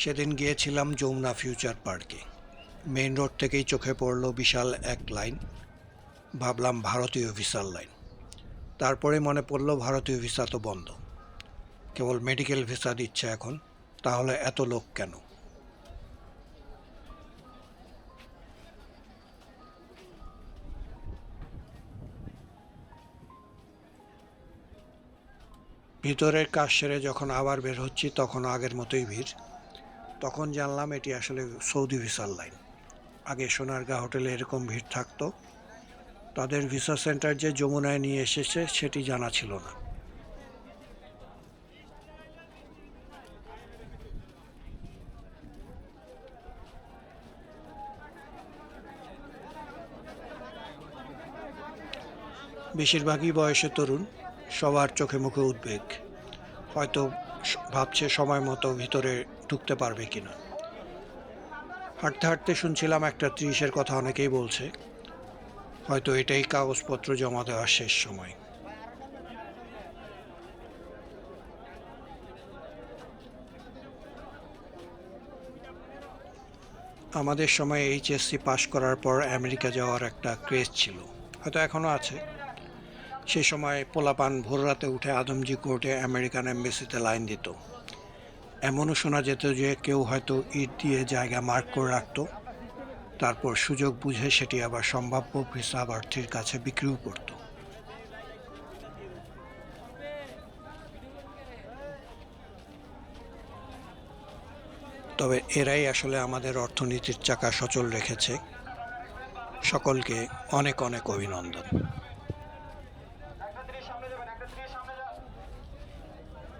সেদিন গিয়েছিলাম যমুনা ফিউচার পার্কে। মেইন রোড থেকেই চোখে পড়ল বিশাল এক লাইন। ভাবলাম ভারতীয় ভিসার লাইন। তারপরে মনে পড়ল ভারতীয় ভিসা তো বন্ধ, কেবল মেডিকেল ভিসা দিচ্ছে এখন। তাহলে এত লোক কেন? ভিতরের কাজ সেরে যখন আবার বের হচ্ছি তখন আগের মতোই ভিড়। তখন জানলাম এটি আসলে সৌদি ভিসার লাইন। আগে সোনারগাঁ হোটেলে এরকম ভিড় থাকতো। তাদের ভিসা সেন্টার যে যমুনায় নিয়ে এসেছে সেটি জানা ছিল না। বেশিরভাগই বয়সে তরুণ, সবার চোখে মুখে উদ্বেগ। হয়তো ভাবছে সময় মতো ভিতরে ঢুকতে পারবে কিনা। হাঁটতে হাঁটতে শুনছিলাম একটা 30-এর কথা অনেকেই বলছে। হয়তো এটাই কাগজপত্র জমা দেওয়ার শেষ সময়। আমাদের সময় এইচএসসি পাশ করার পর আমেরিকা যাওয়ার একটা ক্রেজ ছিল, হয়তো এখনও আছে। সে সময় পোলাপান ভোররাতে উঠে আদমজি কোর্টে আমেরিকান এম্বাসিতে লাইন দিত। এমনও শোনা যেত যে কেউ হয়তো ইট দিয়ে জায়গা মার্ক করে রাখত, তারপর সুযোগ বুঝে সেটি আবার সম্ভাব্য ভিসা প্রার্থীর কাছে বিক্রিও করত। তবে এরাই আসলে আমাদের অর্থনীতির চাকা সচল রেখেছে। সকলকে অনেক অনেক অভিনন্দন।